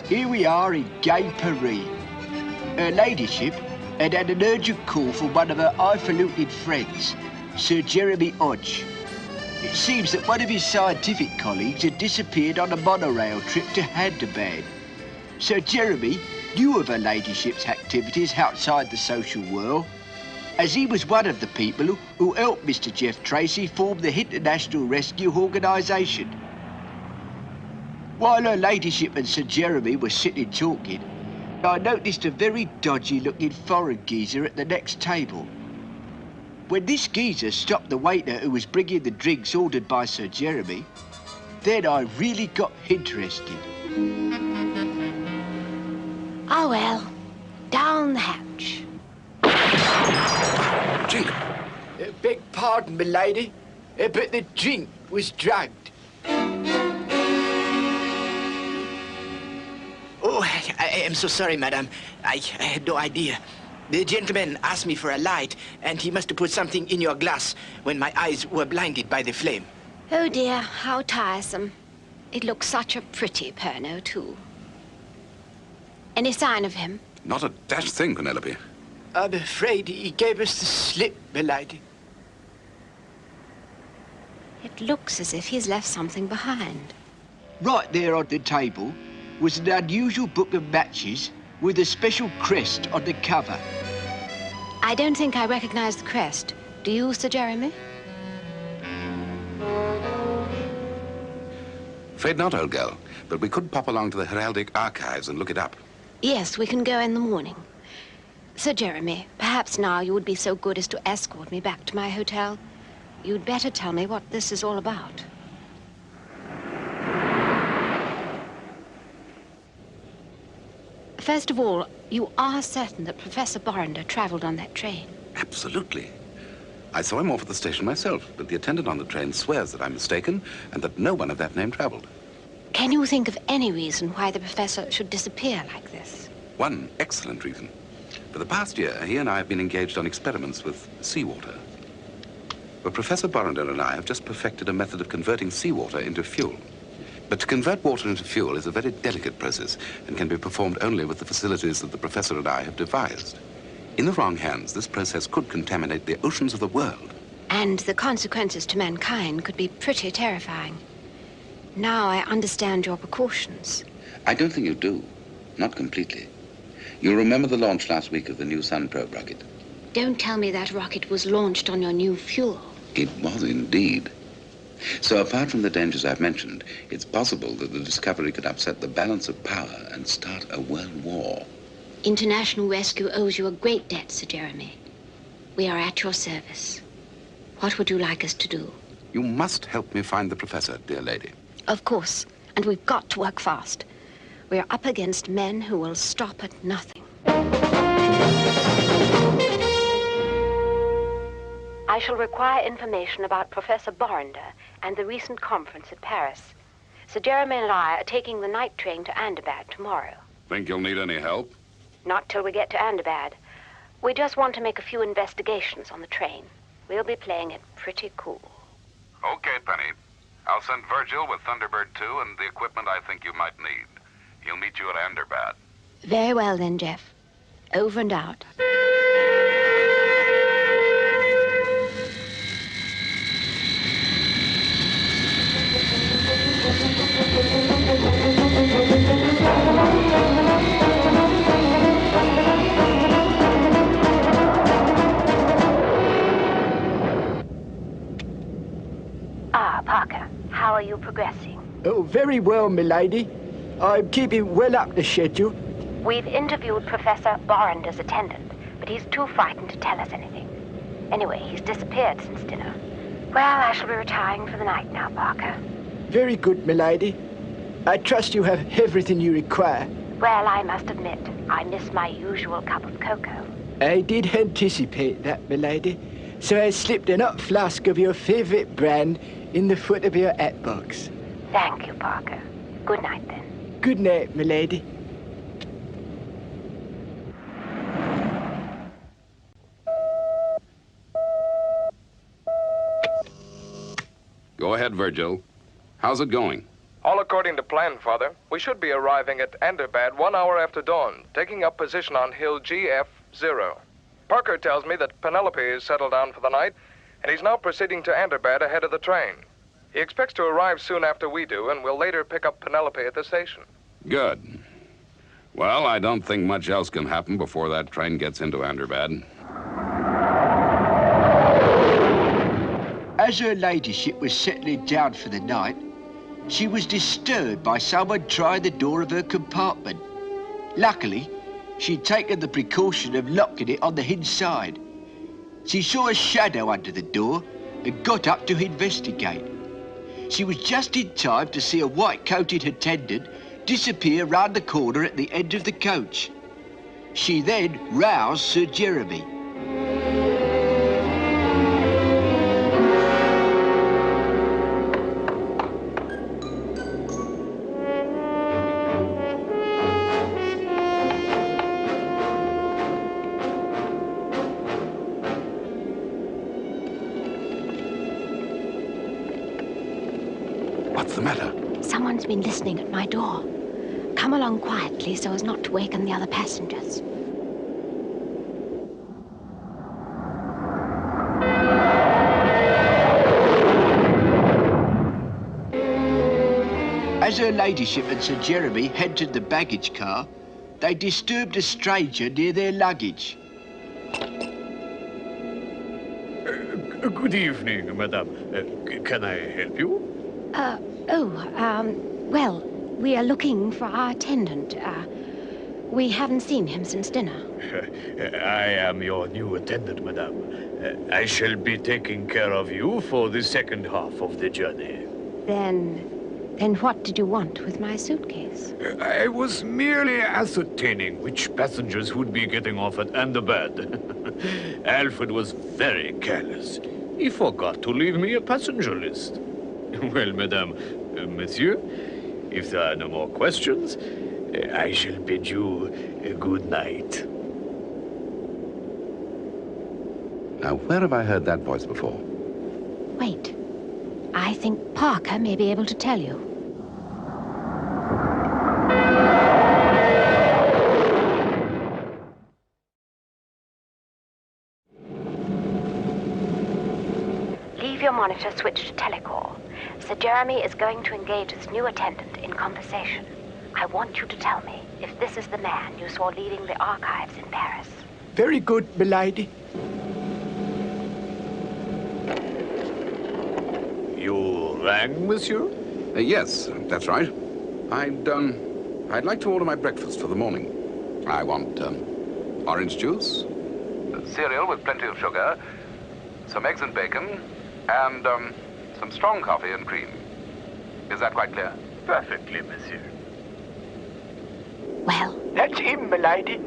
Here we are in gay Paris. Her ladyship had had an urgent call from one of her highfalutin friends, Sir Jeremy Hodge. It seems that one of his scientific colleagues had disappeared on a monorail trip to Hyderabad. Sir Jeremy knew of her ladyship's activities outside the social world, as he was one of the people who helped Mr. Jeff Tracy form the International Rescue Organisation. While her ladyship and Sir Jeremy were sitting talking, I noticed a very dodgy-looking foreign geezer at the next table. When this geezer stopped the waiter who was bringing the drinks ordered by Sir Jeremy, then I really got interested. Oh, well, down the hatch. Drink. Beg pardon, milady, but the drink was drugged. Oh, I am so sorry, madam. I had no idea. The gentleman asked me for a light, and he must have put something in your glass when my eyes were blinded by the flame. Oh, dear, how tiresome. It looks such a pretty Pernod, too. Any sign of him? Not a dash thing, Penelope. I'm afraid he gave us the slip, milady. It looks as if he's left something behind. Right there on the table was an unusual book of matches with a special crest on the cover. I don't think I recognize the crest. Do you, Sir Jeremy? Afraid not, old girl. But we could pop along to the Heraldic Archives and look it up. Yes, we can go in the morning. Sir Jeremy, perhaps now you would be so good as to escort me back to my hotel. You'd better tell me what this is all about. First of all, you are certain that Professor Borrender traveled on that train? Absolutely. I saw him off at the station myself, but the attendant on the train swears that I'm mistaken and that no one of that name traveled. Can you think of any reason why the professor should disappear like this? One excellent reason. For the past year, he and I have been engaged on experiments with seawater. Well, Professor Borrender and I have just perfected a method of converting seawater into fuel. But to convert water into fuel is a very delicate process and can be performed only with the facilities that the professor and I have devised. In the wrong hands, this process could contaminate the oceans of the world. And the consequences to mankind could be pretty terrifying. Now I understand your precautions. I don't think you do. Not completely. You'll remember the launch last week of the new Sun probe rocket. Don't tell me that rocket was launched on your new fuel. It was indeed. So apart from the dangers I've mentioned, it's possible that the discovery could upset the balance of power and start a world war. International Rescue owes you a great debt, Sir Jeremy. We are at your service. What would you like us to do? You must help me find the professor, dear lady. Of course, and we've got to work fast. We're up against men who will stop at nothing. I shall require information about Professor Borrender and the recent conference at Paris. Sir Jeremy and I are taking the night train to Ahmedabad tomorrow. Think you'll need any help? Not till we get to Ahmedabad. We just want to make a few investigations on the train. We'll be playing it pretty cool. Okay, Penny. I'll send Virgil with Thunderbird 2 and the equipment I think you might need. He'll meet you at Ahmedabad. Very well then, Jeff. Over and out. Ah, Parker, how are you progressing? Oh, very well, milady. I'm keeping well up the schedule. We've interviewed Professor Borrender's attendant, but he's too frightened to tell us anything. Anyway, he's disappeared since dinner. Well, I shall be retiring for the night now, Parker. Very good, milady. I trust you have everything you require. Well, I must admit, I miss my usual cup of cocoa. I did anticipate that, milady. So I slipped an hot flask of your favorite brand in the foot of your hat box. Thank you, Parker. Good night, then. Good night, milady. Go ahead, Virgil. How's it going? All according to plan, Father. We should be arriving at Thunderbirds 1 hour after dawn, taking up position on hill GF0. Parker tells me that Penelope is settled down for the night, and he's now proceeding to Thunderbirds ahead of the train. He expects to arrive soon after we do, and will later pick up Penelope at the station. Good. Well, I don't think much else can happen before that train gets into Thunderbirds. As her ladyship was settling down for the night, she was disturbed by someone trying the door of her compartment. Luckily, she'd taken the precaution of locking it on the inside. She saw a shadow under the door and got up to investigate. She was just in time to see a white-coated attendant disappear round the corner at the end of the coach. She then roused Sir Jeremy. What's the matter? Someone's been listening at my door. Come along quietly so as not to waken the other passengers. As her ladyship and Sir Jeremy entered the baggage car, they disturbed a stranger near their luggage. Good evening, madame. Can I help you? Well, we are looking for our attendant. We haven't seen him since dinner. I am your new attendant, madame. I shall be taking care of you for the second half of the journey. Then what did you want with my suitcase? I was merely ascertaining which passengers would be getting off at Thunderbirds. Alfred was very careless. He forgot to leave me a passenger list. Well, madame, monsieur, if there are no more questions, I shall bid you a good night. Now, where have I heard that voice before? Wait. I think Parker may be able to tell you. Leave your monitor switched to telecall. Sir Jeremy is going to engage this new attendant in conversation. I want you to tell me if this is the man you saw leaving the archives in Paris. Very good, milady. You rang, monsieur? Yes, that's right. I'd like to order my breakfast for the morning. I want orange juice, cereal with plenty of sugar, some eggs and bacon, and some strong coffee and cream. Is that quite clear? Perfectly, monsieur. Well, That's him, milady.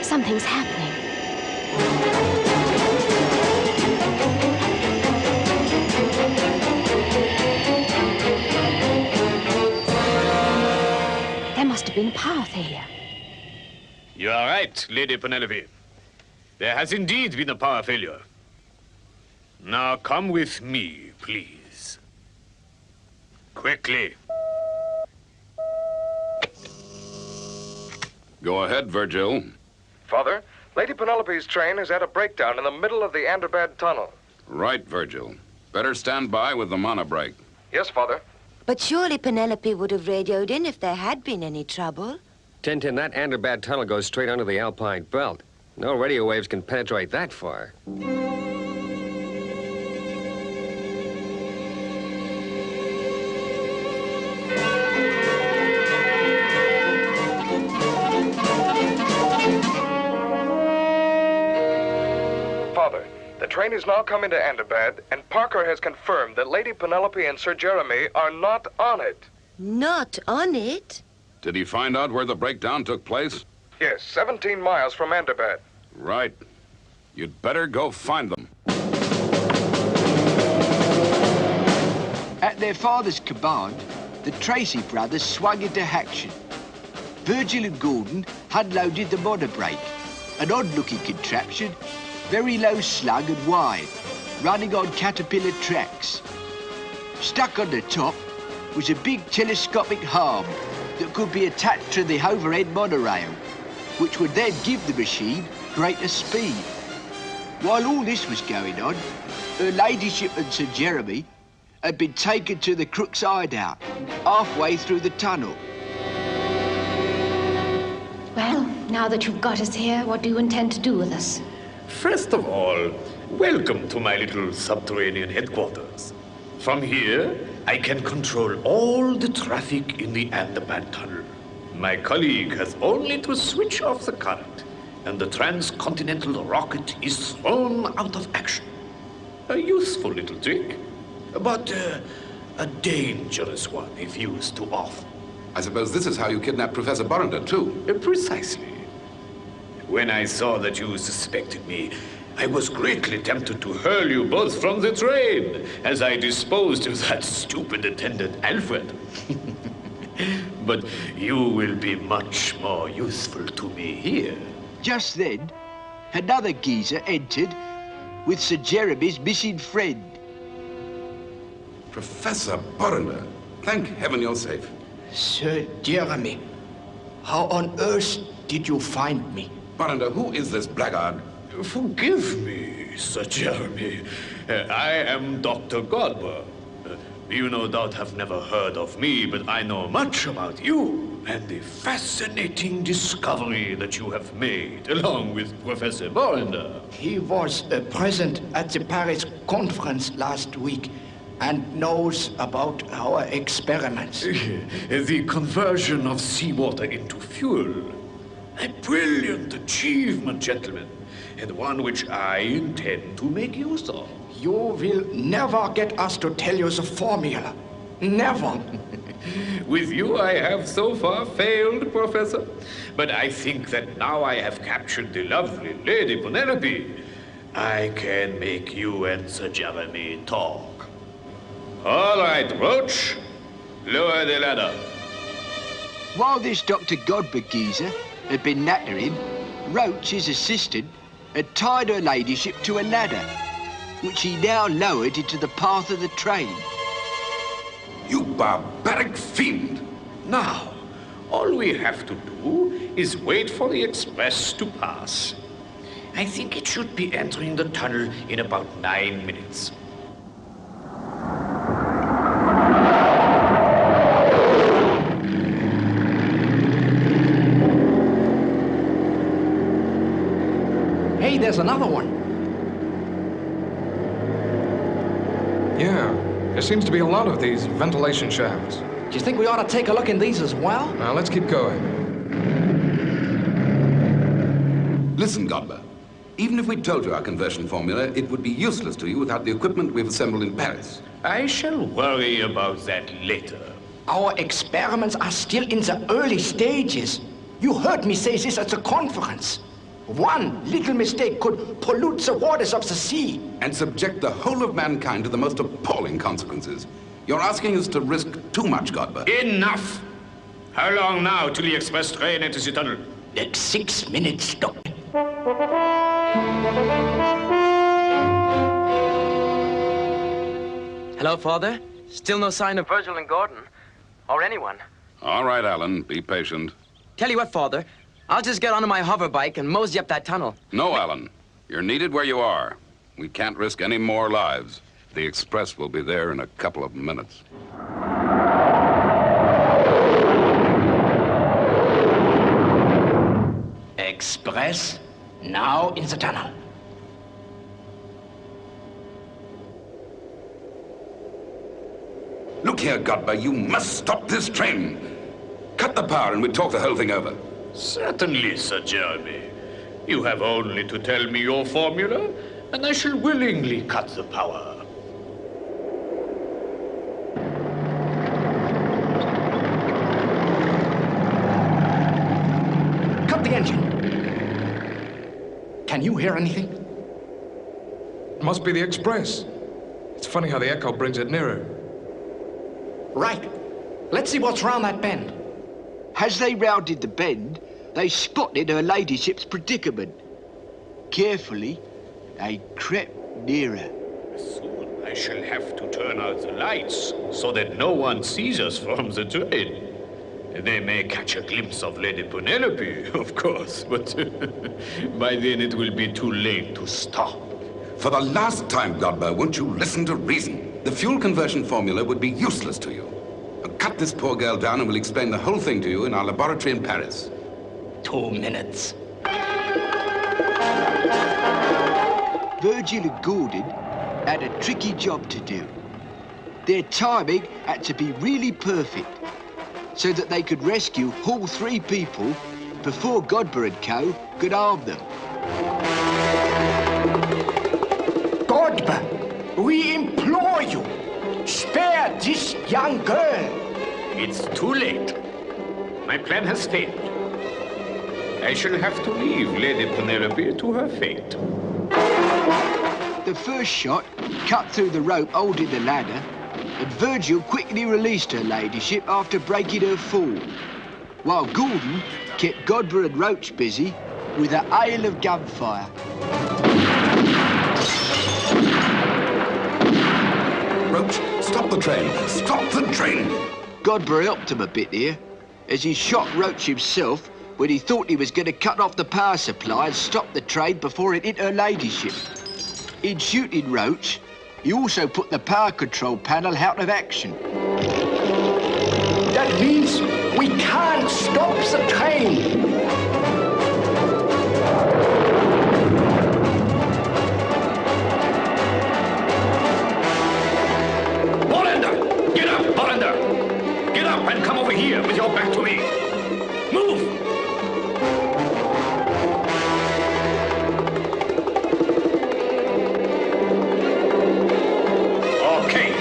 something's happening. There must have been a power failure. You are right, Lady Penelope. There has indeed been a power failure. Now come with me, please. Quickly. Go ahead, Virgil. Father, Lady Penelope's train is at a breakdown in the middle of the Thunderbirds tunnel. Right, Virgil. Better stand by with the monobrake. Yes, Father. But surely Penelope would have radioed in if there had been any trouble. Tintin, that Thunderbirds tunnel goes straight under the Alpine belt. No radio waves can penetrate that far. Father, the train is now coming to Thunderbirds, and Parker has confirmed that Lady Penelope and Sir Jeremy are not on it. Not on it? Did he find out where the breakdown took place? Yes, 17 miles from Thunderbirds. Right. You'd better go find them. their father's command, the Tracy brothers swung into action. Virgil and Gordon unloaded the monobrake, an odd-looking contraption, very low slung and wide, running on caterpillar tracks. Stuck on the top was a big telescopic arm that could be attached to the overhead monorail, which would then give the machine greater speed. While all this was going on, Her Ladyship and Sir Jeremy had been taken to the Crook's hideout, halfway through the tunnel. Well, now that you've got us here, what do you intend to do with us? First of all, welcome to my little subterranean headquarters. From here, I can control all the traffic in the Thunderbird tunnel. My colleague has only to switch off the current, and the transcontinental rocket is thrown out of action. A useful little trick, but a dangerous one if used too often. I suppose this is how you kidnapped Professor Borrender, too. Precisely. When I saw that you suspected me, I was greatly tempted to hurl you both from the train as I disposed of that stupid attendant, Alfred. But you will be much more useful to me here. Just then, another geezer entered with Sir Jeremy's missing friend. Professor Borrender, thank heaven you're safe. Sir Jeremy, how on earth did you find me? Borrender, who is this blackguard? Forgive me, Sir Jeremy. I am Dr. Godber. You no doubt have never heard of me, but I know much about you and the fascinating discovery that you have made, along with Professor Borrender. He was present at the Paris conference last week and knows about our experiments. The conversion of seawater into fuel. A brilliant achievement, gentlemen, and one which I intend to make use of. You will never get us to tell you the formula. Never. With you, I have so far failed, Professor. But I think that now I have captured the lovely Lady Penelope, I can make you and Sir Jeremy talk. All right, Roach, lower the ladder. While this Dr. Godber geezer had been nattering, Roach, his assistant, had tied Her Ladyship to a ladder, which he now lowered into the path of the train. You barbaric fiend! Now, all we have to do is wait for the express to pass. I think it should be entering the tunnel in about 9 minutes. Hey, there's another one. Yeah, there seems to be a lot of these ventilation shafts. Do you think we ought to take a look in these as well? Now, let's keep going. Listen, Godber. Even if we told you our conversion formula, it would be useless to you without the equipment we've assembled in Paris. I shall worry about that later. Our experiments are still in the early stages. You heard me say this at the conference. One little mistake could pollute the waters of the sea. And subject the whole of mankind to the most appalling consequences. You're asking us to risk too much, Godber. Enough! How long now till the express train enters the tunnel? 6 minutes, Doctor. Hello, Father. Still no sign of Virgil and Gordon. Or anyone. All right, Alan, be patient. Tell you what, Father. I'll just get onto my hover bike and mosey up that tunnel. No, Alan. You're needed where you are. We can't risk any more lives. The express will be there in a couple of minutes. Express now in the tunnel. Look here, Godber, you must stop this train. Cut the power and we'll talk the whole thing over. Certainly, Sir Jeremy. You have only to tell me your formula, and I shall willingly cut the power. Cut the engine. Can you hear anything? It must be the express. It's funny how the echo brings it nearer. Right. Let's see what's round that bend. As they rounded the bend, they spotted her ladyship's predicament. Carefully, they crept nearer. Soon I shall have to turn out the lights so that no one sees us from the train. They may catch a glimpse of Lady Penelope, of course, but by then it will be too late to stop. For the last time, Godber, won't you listen to reason? The fuel conversion formula would be useless to you. Now cut this poor girl down and we'll explain the whole thing to you in our laboratory in Paris. 2 minutes. Virgil and Gordon had a tricky job to do. Their timing had to be really perfect so that they could rescue all 3 people before Godber and Co. could harm them. Godber, we implore you, spare this young girl. It's too late. My plan has failed. I shall have to leave Lady Penelope to her fate. The first shot cut through the rope holding the ladder, and Virgil quickly released her ladyship after breaking her fall, while Gordon kept Godber and Roach busy with a hail of gunfire. Roach, stop the train! Stop the train! Godber helped him a bit here, as he shot Roach himself when he thought he was going to cut off the power supply and stop the train before it hit her ladyship. In shooting Roach, he also put the power control panel out of action. That means we can't stop the train. Borlander! Get up, Borlander! Get up and come over here with your back to me. Move! Okay.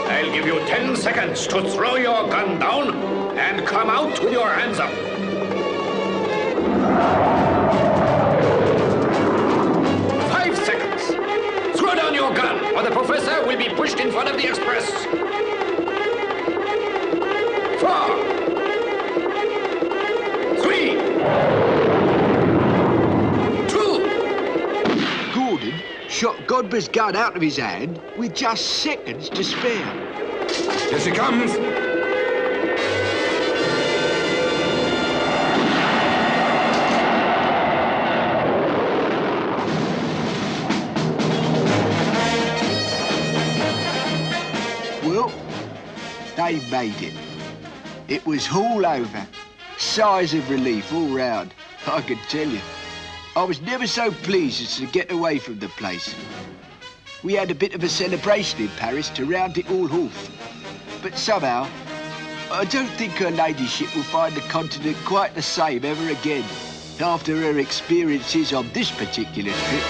I'll give you 10 seconds to throw your gun down and come out with your hands up. 5 seconds. Throw down your gun, or the professor will be pushed in front of the express. 4, 3, 2. Gordon shot Godber's gun out of his hand with just seconds to spare. Here she comes! Well, they made it. It was all over. Sighs of relief all round, I can tell you. I was never so pleased as to get away from the place. We had a bit of a celebration in Paris to round it all off. But somehow, I don't think her ladyship will find the continent quite the same ever again after her experiences on this particular trip.